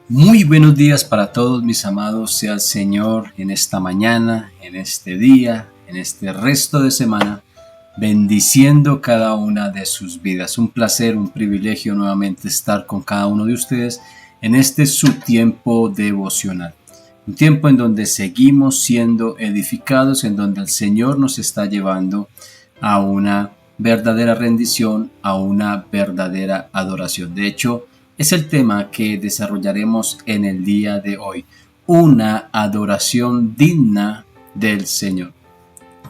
Muy buenos días para todos mis amados, sea el Señor en esta mañana, en este día, en este resto de semana, bendiciendo cada una de sus vidas. Un placer, un privilegio nuevamente estar con cada uno de ustedes en este su tiempo devocional. Un tiempo en donde seguimos siendo edificados, en donde el Señor nos está llevando a una verdadera rendición, a una verdadera adoración. De hecho, es el tema que desarrollaremos en el día de hoy. Una adoración digna del Señor.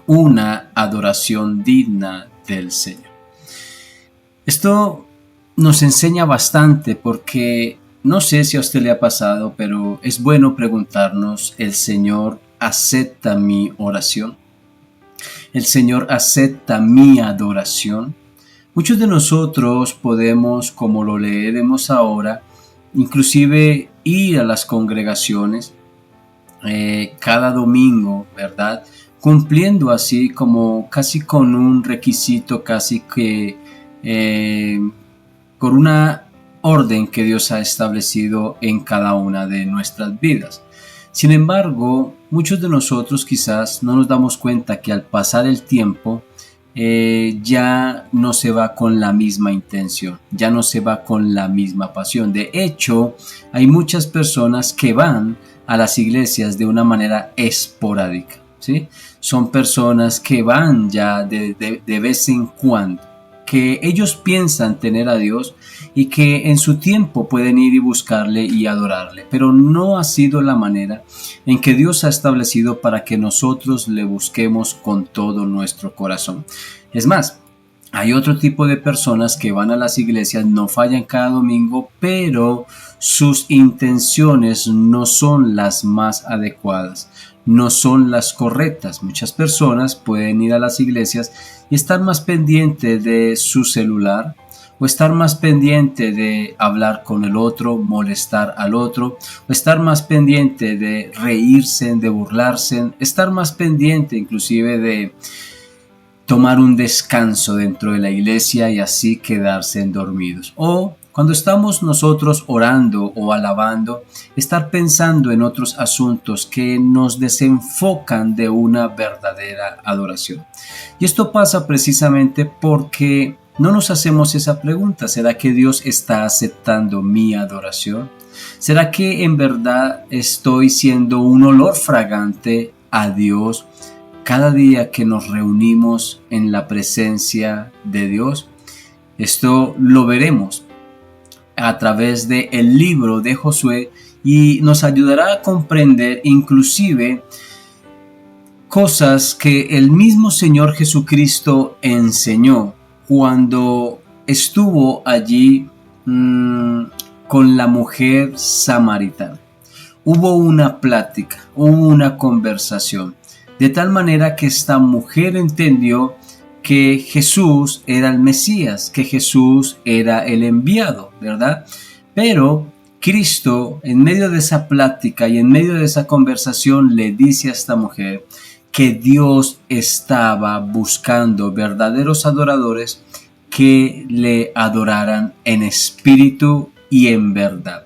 Una adoración digna del Señor. Esto nos enseña bastante porque no sé si a usted le ha pasado, pero es bueno preguntarnos, ¿el Señor acepta mi oración? ¿El Señor acepta mi adoración? Muchos de nosotros podemos, como lo leeremos ahora, inclusive ir a las congregaciones cada domingo, ¿verdad? Cumpliendo así como casi con un requisito, casi que con una orden que Dios ha establecido en cada una de nuestras vidas. Sin embargo, muchos de nosotros quizás no nos damos cuenta que al pasar el tiempo, ya no se va con la misma intención, ya no se va con la misma pasión. De hecho, hay muchas personas que van a las iglesias de una manera esporádica, ¿sí? Son personas que van ya de vez en cuando, que ellos piensan tener a Dios y que en su tiempo pueden ir y buscarle y adorarle, pero no ha sido la manera en que Dios ha establecido para que nosotros le busquemos con todo nuestro corazón. Es más, hay otro tipo de personas que van a las iglesias, no fallan cada domingo, pero sus intenciones no son las más adecuadas, no son las correctas. Muchas personas pueden ir a las iglesias y estar más pendiente de su celular, o estar más pendiente de hablar con el otro, molestar al otro, o estar más pendiente de reírse, de burlarse, estar más pendiente inclusive de tomar un descanso dentro de la iglesia y así quedarse dormidos. O cuando estamos nosotros orando o alabando, estar pensando en otros asuntos que nos desenfocan de una verdadera adoración. Y esto pasa precisamente porque no nos hacemos esa pregunta. ¿Será que Dios está aceptando mi adoración? ¿Será que en verdad estoy siendo un olor fragante a Dios cada día que nos reunimos en la presencia de Dios? Esto lo veremos a través del libro de Josué y nos ayudará a comprender inclusive cosas que el mismo Señor Jesucristo enseñó cuando estuvo allí con la mujer samaritana. Hubo una plática, hubo una conversación, de tal manera que esta mujer entendió que Jesús era el Mesías, que Jesús era el enviado, ¿verdad? Pero Cristo, en medio de esa plática y en medio de esa conversación, le dice a esta mujer que Dios estaba buscando verdaderos adoradores que le adoraran en espíritu y en verdad.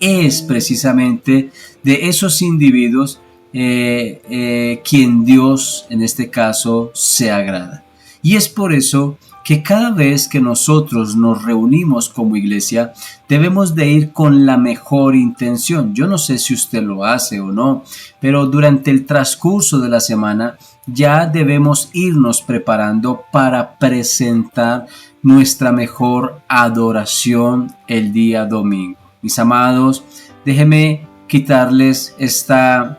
Es precisamente de esos individuos quien Dios en este caso se agrada. Y es por eso que cada vez que nosotros nos reunimos como iglesia, debemos de ir con la mejor intención. Yo no sé si usted lo hace o no, pero durante el transcurso de la semana ya debemos irnos preparando para presentar nuestra mejor adoración el día domingo. Mis amados, déjenme quitarles esta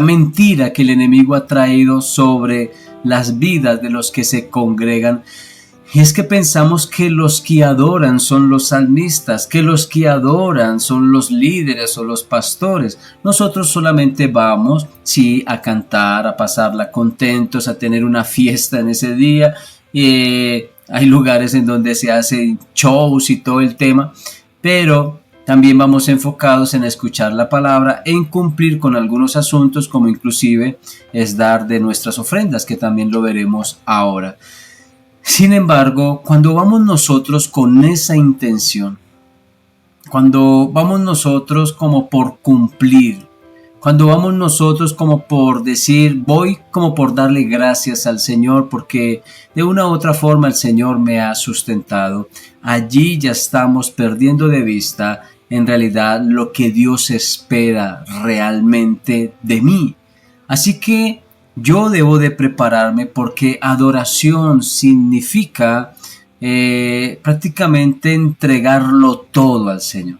mentira que el enemigo ha traído sobre las vidas de los que se congregan. Y es que pensamos que los que adoran son los salmistas, que los que adoran son los líderes o los pastores. Nosotros solamente vamos, sí, a cantar, a pasarla contentos, a tener una fiesta en ese día. Hay lugares en donde se hacen shows y todo el tema, pero también vamos enfocados en escuchar la palabra, en cumplir con algunos asuntos, como inclusive es dar de nuestras ofrendas, que también lo veremos ahora. Sin embargo, cuando vamos nosotros con esa intención, cuando vamos nosotros como por cumplir, cuando vamos nosotros como por decir, voy como por darle gracias al Señor porque de una u otra forma el Señor me ha sustentado, allí ya estamos perdiendo de vista en realidad lo que Dios espera realmente de mí. Así que yo debo de prepararme porque adoración significa prácticamente entregarlo todo al Señor,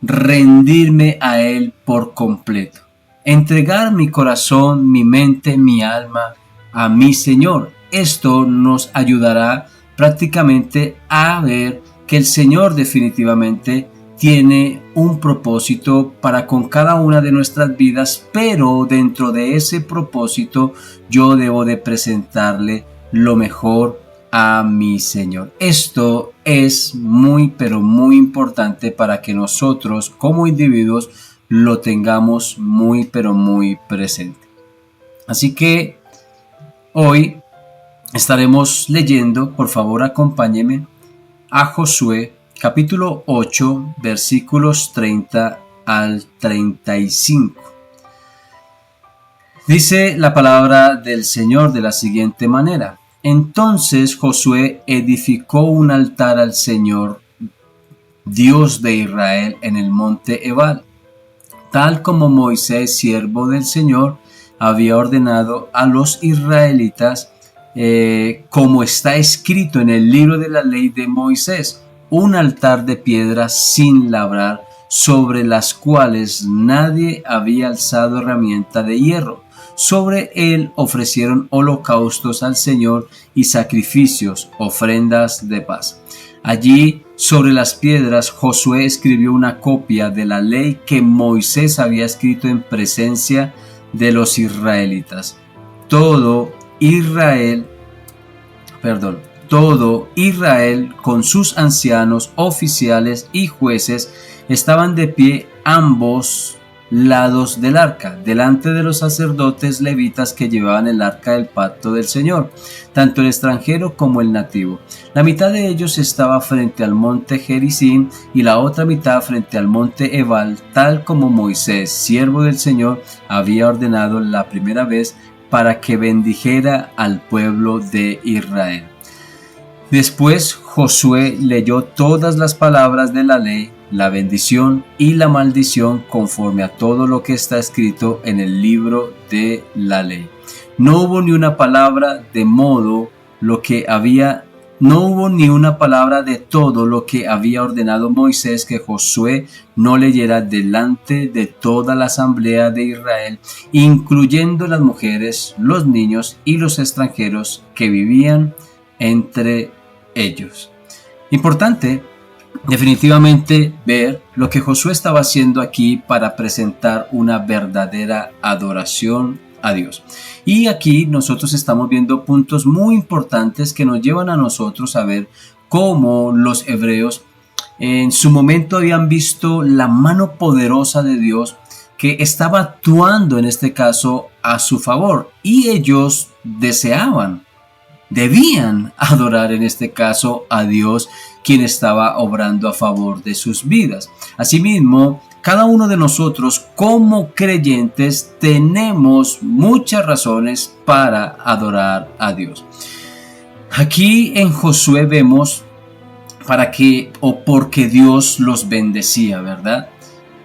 rendirme a Él por completo, entregar mi corazón, mi mente, mi alma a mi Señor. Esto nos ayudará prácticamente a ver que el Señor definitivamente tiene un propósito para con cada una de nuestras vidas, pero dentro de ese propósito yo debo de presentarle lo mejor a mi Señor. Esto es muy, pero muy importante para que nosotros como individuos lo tengamos muy, pero muy presente. Así que hoy estaremos leyendo, por favor acompáñeme a Josué capítulo 8 versículos 30 al 35. Dice la palabra del Señor de la siguiente manera: entonces Josué edificó un altar al Señor, Dios de Israel, en el monte Ebal, tal como Moisés, siervo del Señor, había ordenado a los israelitas, como está escrito en el libro de la ley de Moisés, un altar de piedra sin labrar, sobre las cuales nadie había alzado herramienta de hierro. Sobre él ofrecieron holocaustos al Señor y sacrificios, ofrendas de paz. Allí, sobre las piedras, Josué escribió una copia de la ley que Moisés había escrito en presencia de los israelitas. Todo Israel con sus ancianos, oficiales y jueces estaban de pie ambos lados del arca, delante de los sacerdotes levitas que llevaban el arca del pacto del Señor, tanto el extranjero como el nativo. La mitad de ellos estaba frente al monte Gerizim y la otra mitad frente al monte Ebal, tal como Moisés, siervo del Señor, había ordenado la primera vez para que bendijera al pueblo de Israel. Después Josué leyó todas las palabras de la ley, la bendición y la maldición conforme a todo lo que está escrito en el libro de la ley. No hubo ni una palabra de todo lo que había ordenado Moisés que Josué no leyera delante de toda la asamblea de Israel, incluyendo las mujeres, los niños y los extranjeros que vivían entre ellos. Importante definitivamente ver lo que Josué estaba haciendo aquí para presentar una verdadera adoración a Dios. Y aquí nosotros estamos viendo puntos muy importantes que nos llevan a nosotros a ver cómo los hebreos en su momento habían visto la mano poderosa de Dios que estaba actuando en este caso a su favor, y ellos debían adorar en este caso a Dios, quien estaba obrando a favor de sus vidas. Asimismo, cada uno de nosotros como creyentes tenemos muchas razones para adorar a Dios. Aquí en Josué vemos porque Dios los bendecía, ¿verdad?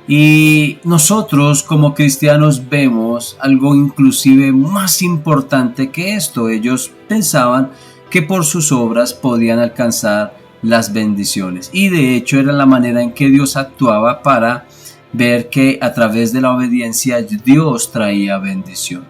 Y nosotros como cristianos vemos algo inclusive más importante que esto. Ellos pensaban que por sus obras podían alcanzar las bendiciones, y de hecho era la manera en que Dios actuaba para ver que a través de la obediencia Dios traía bendición.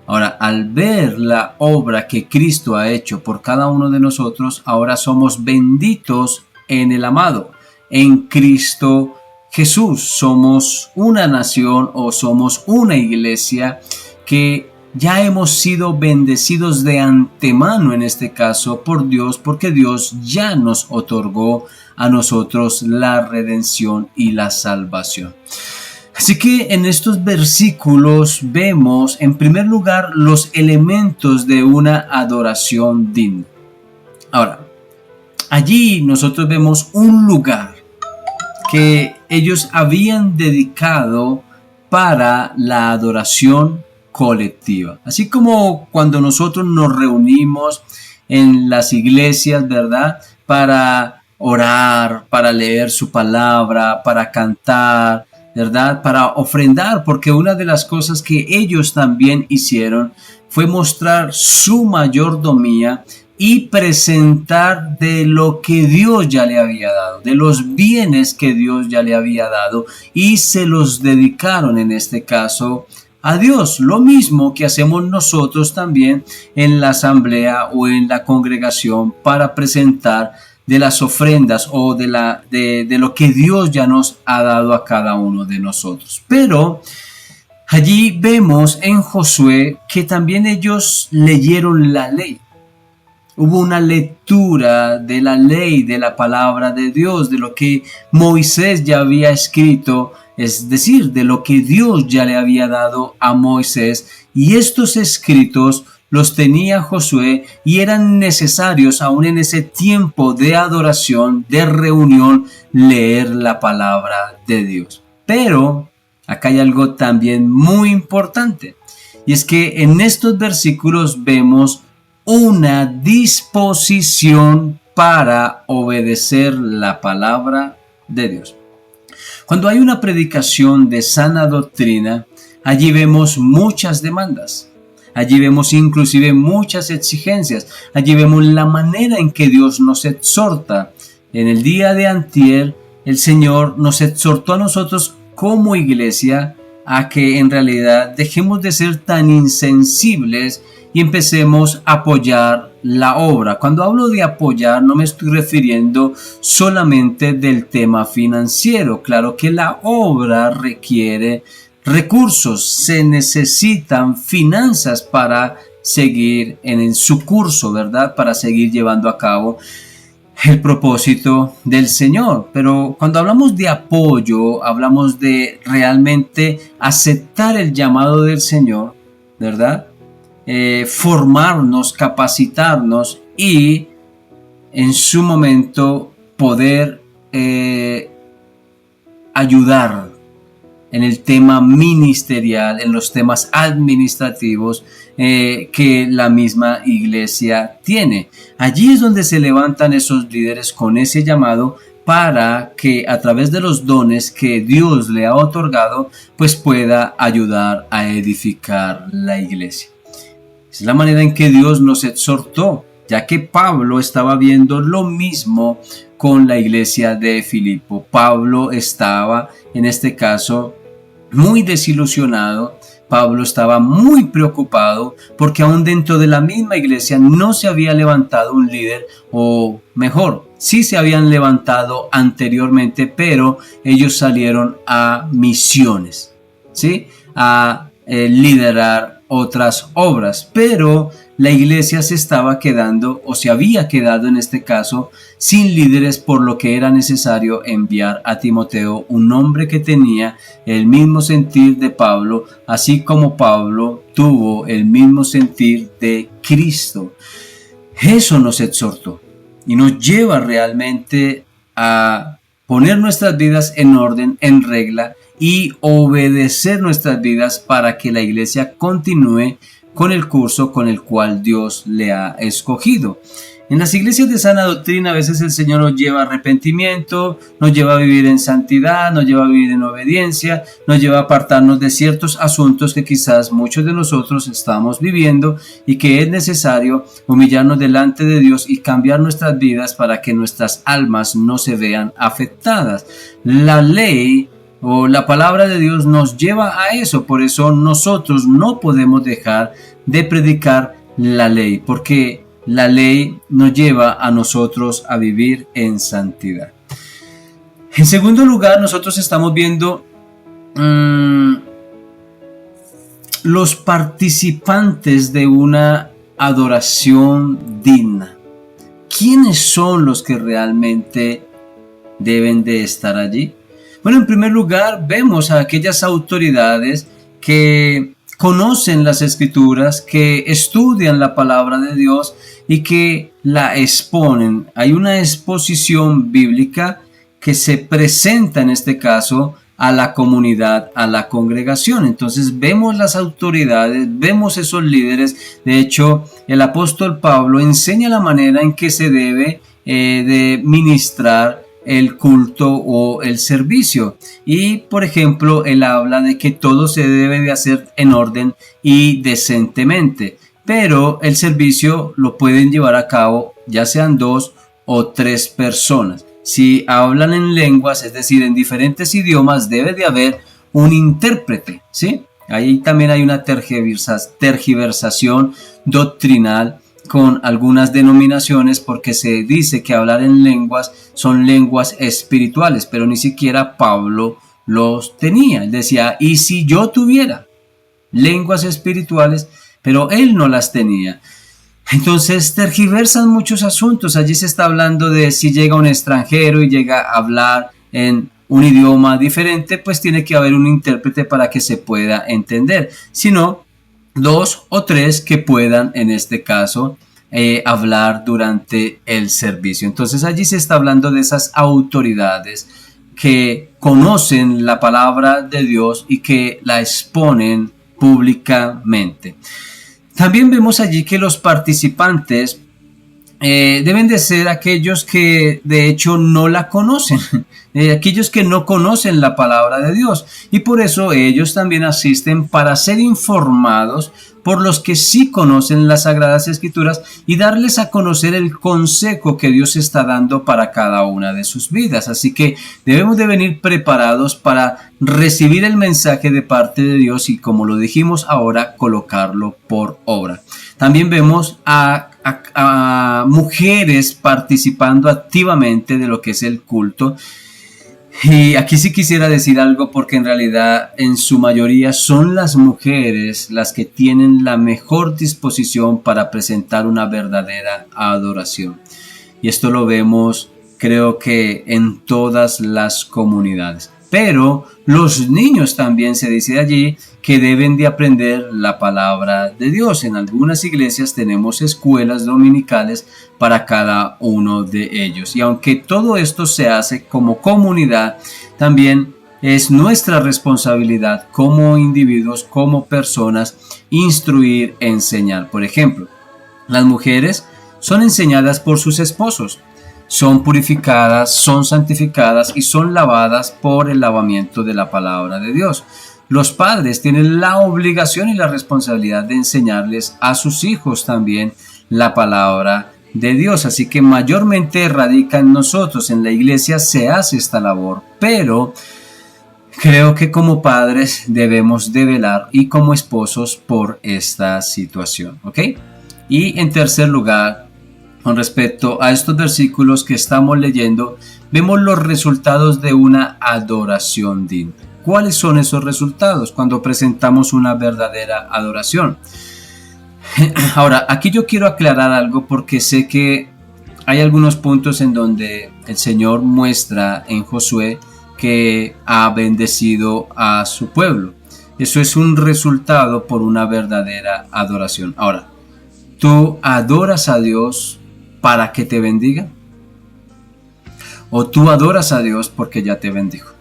Ahora, al ver la obra que Cristo ha hecho por cada uno de nosotros, ahora somos benditos en el amado, en Cristo Jesús. Somos una nación o somos una iglesia que ya hemos sido bendecidos de antemano, en este caso por Dios, porque Dios ya nos otorgó a nosotros la redención y la salvación. Así que en estos versículos vemos en primer lugar los elementos de una adoración digna. Ahora, allí nosotros vemos un lugar que ellos habían dedicado para la adoración colectiva. Así como cuando nosotros nos reunimos en las iglesias, ¿verdad? Para orar, para leer su palabra, para cantar, ¿verdad? Para ofrendar, porque una de las cosas que ellos también hicieron fue mostrar su mayordomía y presentar de lo que Dios ya le había dado, de los bienes que Dios ya le había dado, y se los dedicaron en este caso a Dios. Lo mismo que hacemos nosotros también en la asamblea o en la congregación para presentar de las ofrendas o de lo que Dios ya nos ha dado a cada uno de nosotros. Pero allí vemos en Josué que también ellos leyeron la ley. Hubo una lectura de la ley, de la palabra de Dios, de lo que Moisés ya había escrito, es decir, de lo que Dios ya le había dado a Moisés. Y estos escritos los tenía Josué y eran necesarios aún en ese tiempo de adoración, de reunión, leer la palabra de Dios. Pero acá hay algo también muy importante, y es que en estos versículos vemos una disposición para obedecer la palabra de Dios. Cuando hay una predicación de sana doctrina, allí vemos muchas demandas. Allí vemos inclusive muchas exigencias. Allí vemos la manera en que Dios nos exhorta. En el día de antier, el Señor nos exhortó a nosotros como iglesia a que en realidad dejemos de ser tan insensibles y empecemos a apoyar la obra. Cuando hablo de apoyar, no me estoy refiriendo solamente del tema financiero. Claro que la obra requiere recursos, se necesitan finanzas para seguir en su curso, ¿verdad? Para seguir llevando a cabo el propósito del Señor. Pero cuando hablamos de apoyo, hablamos de realmente aceptar el llamado del Señor, ¿verdad? Formarnos, capacitarnos y en su momento poder ayudar en el tema ministerial, en los temas administrativos que la misma iglesia tiene. Allí es donde se levantan esos líderes con ese llamado para que a través de los dones que Dios le ha otorgado, pues pueda ayudar a edificar la iglesia. Es la manera en que Dios nos exhortó, ya que Pablo estaba viendo lo mismo con la iglesia de Filipo. Pablo estaba, en este caso, muy desilusionado. Pablo estaba muy preocupado porque aún dentro de la misma iglesia no se había levantado un líder, o mejor, sí se habían levantado anteriormente, pero ellos salieron a misiones, ¿sí? A liderar otras obras, pero la iglesia se estaba quedando, o se había quedado en este caso, sin líderes, por lo que era necesario enviar a Timoteo, un hombre que tenía el mismo sentir de Pablo, así como Pablo tuvo el mismo sentir de Cristo. Eso nos exhortó y nos lleva realmente a poner nuestras vidas en orden, en regla, y obedecer nuestras vidas para que la iglesia continúe con el curso con el cual Dios le ha escogido. En las iglesias de sana doctrina a veces el Señor nos lleva a arrepentimiento, nos lleva a vivir en santidad, nos lleva a vivir en obediencia, nos lleva a apartarnos de ciertos asuntos que quizás muchos de nosotros estamos viviendo, y que es necesario humillarnos delante de Dios y cambiar nuestras vidas para que nuestras almas no se vean afectadas. La ley o la palabra de Dios nos lleva a eso. Por eso nosotros no podemos dejar de predicar la ley, porque la ley nos lleva a nosotros a vivir en santidad. En segundo lugar, nosotros estamos viendo los participantes de una adoración digna. ¿Quiénes son los que realmente deben de estar allí? Bueno, en primer lugar, vemos a aquellas autoridades que conocen las Escrituras, que estudian la palabra de Dios y que la exponen. Hay una exposición bíblica que se presenta en este caso a la comunidad, a la congregación. Entonces vemos las autoridades, vemos esos líderes. De hecho, el apóstol Pablo enseña la manera en que se debe de ministrar el culto o el servicio. Y por ejemplo, él habla de que todo se debe de hacer en orden y decentemente, pero el servicio lo pueden llevar a cabo ya sean 2 o 3 personas. Si hablan en lenguas, es decir, en diferentes idiomas, debe de haber un intérprete, ¿sí? Ahí también hay una tergiversación doctrinal con algunas denominaciones, porque se dice que hablar en lenguas son lenguas espirituales, pero ni siquiera Pablo los tenía. Él decía, ¿y si yo tuviera lenguas espirituales? Pero él no las tenía. Entonces tergiversan muchos asuntos. Allí se está hablando de si llega un extranjero y llega a hablar en un idioma diferente, pues tiene que haber un intérprete para que se pueda entender. Si no, 2 o 3 que puedan, en este caso, hablar durante el servicio. Entonces allí se está hablando de esas autoridades que conocen la palabra de Dios y que la exponen públicamente. También vemos allí que los participantes deben de ser aquellos que de hecho no la conocen, aquellos que no conocen la palabra de Dios, y por eso ellos también asisten para ser informados por los que sí conocen las Sagradas Escrituras y darles a conocer el consejo que Dios está dando para cada una de sus vidas. Así que debemos de venir preparados para recibir el mensaje de parte de Dios y, como lo dijimos ahora, colocarlo por obra. También vemos a mujeres participando activamente de lo que es el culto. Y aquí sí quisiera decir algo, porque en realidad en su mayoría son las mujeres las que tienen la mejor disposición para presentar una verdadera adoración. Y esto lo vemos, creo que en todas las comunidades. Pero los niños también, se dice allí, que deben de aprender la palabra de Dios. En algunas iglesias tenemos escuelas dominicales para cada uno de ellos. Y aunque todo esto se hace como comunidad, también es nuestra responsabilidad como individuos, como personas, instruir, enseñar. Por ejemplo, las mujeres son enseñadas por sus esposos. Son purificadas, son santificadas y son lavadas por el lavamiento de la palabra de Dios. Los padres tienen la obligación y la responsabilidad de enseñarles a sus hijos también la palabra de Dios. Así que mayormente radica en nosotros, en la iglesia se hace esta labor, pero creo que como padres debemos de velar, y como esposos, por esta situación, ¿ok? Y en tercer lugar, con respecto a estos versículos que estamos leyendo, vemos los resultados de una adoración digna. ¿Cuáles son esos resultados cuando presentamos una verdadera adoración? Ahora, aquí yo quiero aclarar algo, porque sé que hay algunos puntos en donde el Señor muestra en Josué que ha bendecido a su pueblo. Eso es un resultado por una verdadera adoración. Ahora, ¿tú adoras a Dios para que te bendiga? ¿O tú adoras a Dios porque ya te bendijo?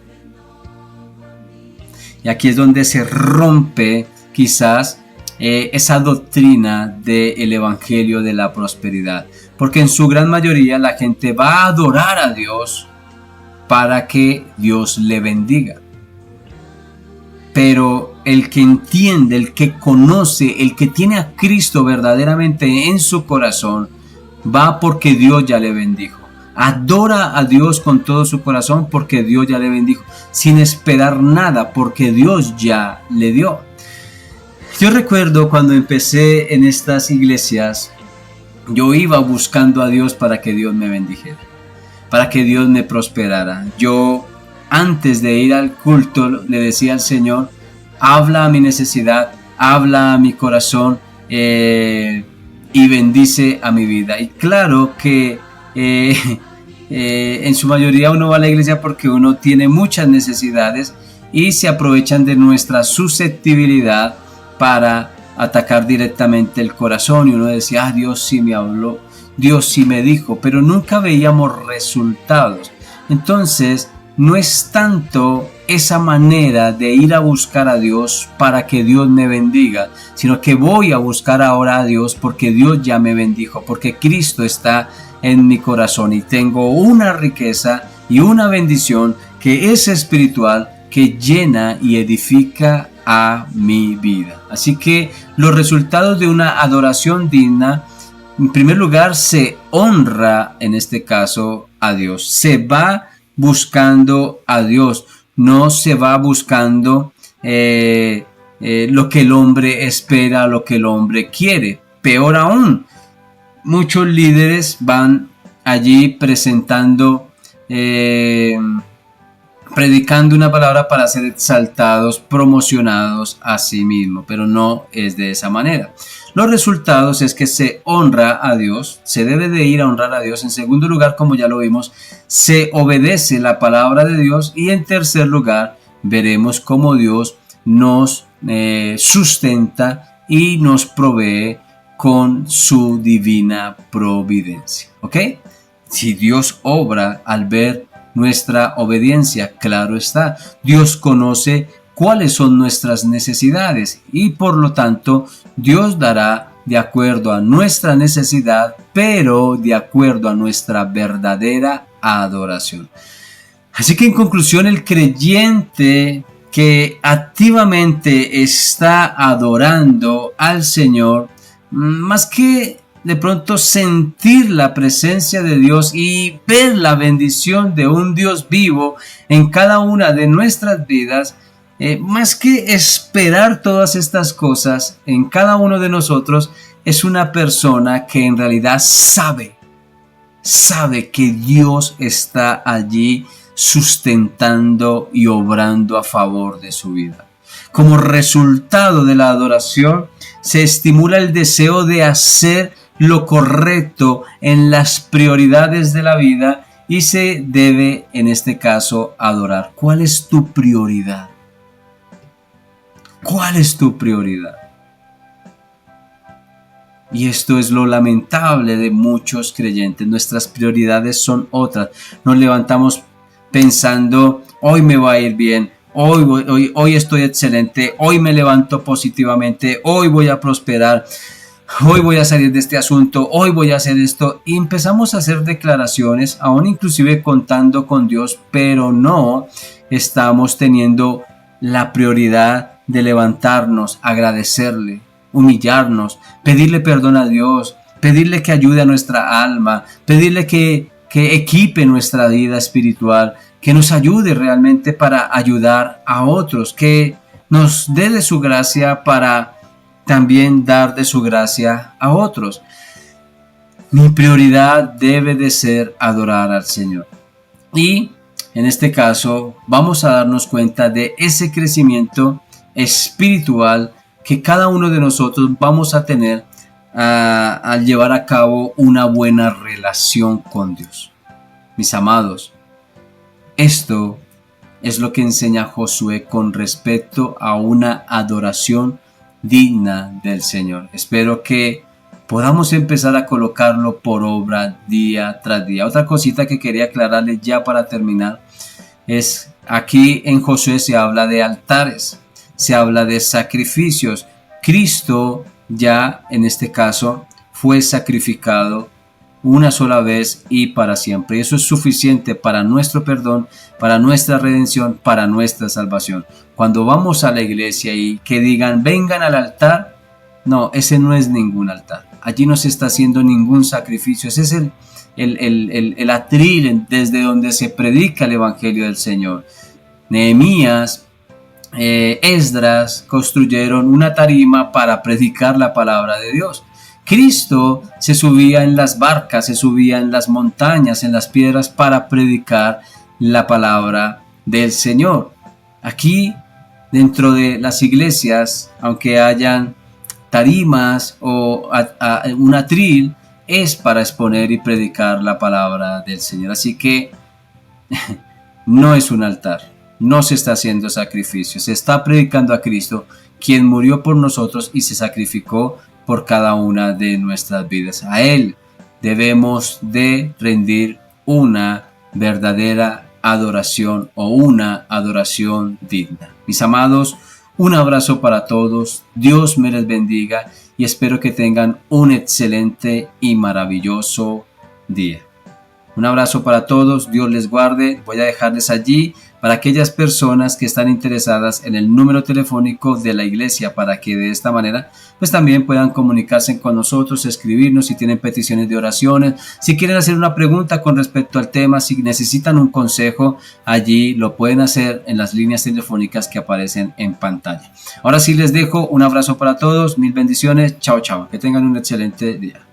Y aquí es donde se rompe quizás esa doctrina del evangelio de la prosperidad, porque en su gran mayoría la gente va a adorar a Dios para que Dios le bendiga. Pero el que entiende, el que conoce, el que tiene a Cristo verdaderamente en su corazón, va porque Dios ya le bendijo. Adora a Dios con todo su corazón porque Dios ya le bendijo, sin esperar nada, porque Dios ya le dio. Yo recuerdo cuando empecé en estas iglesias, yo iba buscando a Dios para que Dios me bendijera, para que Dios me prosperara. Yo, antes de ir al culto, le decía al Señor: habla a mi necesidad, habla a mi corazón, y bendice a mi vida. Y claro que en su mayoría uno va a la iglesia porque uno tiene muchas necesidades y se aprovechan de nuestra susceptibilidad para atacar directamente el corazón, y uno decía: ah, Dios sí me habló, Dios sí me dijo, pero nunca veíamos resultados. Entonces, no es tanto esa manera de ir a buscar a Dios para que Dios me bendiga, sino que voy a buscar ahora a Dios porque Dios ya me bendijo, porque Cristo está en mi corazón y tengo una riqueza y una bendición que es espiritual, que llena y edifica a mi vida. Así que los resultados de una adoración digna, en primer lugar, se honra, en este caso, a Dios. Se va buscando a Dios, no se va buscando lo que el hombre espera, lo que el hombre quiere. Peor aún, muchos líderes van allí presentando, predicando una palabra para ser exaltados, promocionados a sí mismos, pero no es de esa manera. Los resultados es que se honra a Dios, se debe de ir a honrar a Dios. En segundo lugar, como ya lo vimos, se obedece la palabra de Dios. Y en tercer lugar, veremos cómo Dios nos sustenta y nos provee con su divina providencia. ¿Ok? Si Dios obra al ver nuestra obediencia, claro está, Dios conoce cuáles son nuestras necesidades y por lo tanto Dios dará de acuerdo a nuestra necesidad, pero de acuerdo a nuestra verdadera adoración. Así que en conclusión, el creyente que activamente está adorando al Señor, más que de pronto sentir la presencia de Dios y ver la bendición de un Dios vivo en cada una de nuestras vidas, más que esperar todas estas cosas en cada uno de nosotros, es una persona que en realidad sabe que Dios está allí sustentando y obrando a favor de su vida. Como resultado de la adoración, se estimula el deseo de hacer lo correcto en las prioridades de la vida y se debe, en este caso, adorar. ¿Cuál es tu prioridad? ¿Cuál es tu prioridad? Y esto es lo lamentable de muchos creyentes. Nuestras prioridades son otras. Nos levantamos pensando, hoy me va a ir bien, hoy estoy excelente, hoy me levanto positivamente, hoy voy a prosperar, hoy voy a salir de este asunto, hoy voy a hacer esto. Y empezamos a hacer declaraciones, aún inclusive contando con Dios, pero no estamos teniendo la prioridad de levantarnos, agradecerle, humillarnos, pedirle perdón a Dios, pedirle que ayude a nuestra alma, pedirle que equipe nuestra vida espiritual, que nos ayude realmente para ayudar a otros, que nos dé de su gracia para también dar de su gracia a otros. Mi prioridad debe de ser adorar al Señor. Y en este caso vamos a darnos cuenta de ese crecimiento espiritual que cada uno de nosotros vamos a tener al llevar a cabo una buena relación con Dios. Mis amados, esto es lo que enseña Josué con respecto a una adoración digna del Señor. Espero que podamos empezar a colocarlo por obra día tras día. Otra cosita que quería aclararles ya para terminar es, aquí en Josué se habla de altares, se habla de sacrificios. Cristo ya en este caso fue sacrificado una sola vez y para siempre. Eso es suficiente para nuestro perdón, para nuestra redención, para nuestra salvación. Cuando vamos a la iglesia y que digan vengan al altar, no, ese no es ningún altar. Allí no se está haciendo ningún sacrificio. Ese es el atril desde donde se predica el evangelio del Señor. Nehemías, Esdras construyeron una tarima para predicar la palabra de Dios. Cristo se subía en las barcas, se subía en las montañas, en las piedras para predicar la palabra del Señor. Aquí, dentro de las iglesias, aunque hayan tarimas o un atril, es para exponer y predicar la palabra del Señor. Así que no es un altar. No se está haciendo sacrificio, se está predicando a Cristo, quien murió por nosotros y se sacrificó por cada una de nuestras vidas. A Él debemos de rendir una verdadera adoración o una adoración digna. Mis amados, un abrazo para todos, Dios me les bendiga y espero que tengan un excelente y maravilloso día. Un abrazo para todos, Dios les guarde. Voy a dejarles allí para aquellas personas que están interesadas en el número telefónico de la iglesia, para que de esta manera pues también puedan comunicarse con nosotros, escribirnos si tienen peticiones de oraciones, si quieren hacer una pregunta con respecto al tema, si necesitan un consejo, allí lo pueden hacer en las líneas telefónicas que aparecen en pantalla. Ahora sí les dejo un abrazo para todos, mil bendiciones, chao chao, que tengan un excelente día.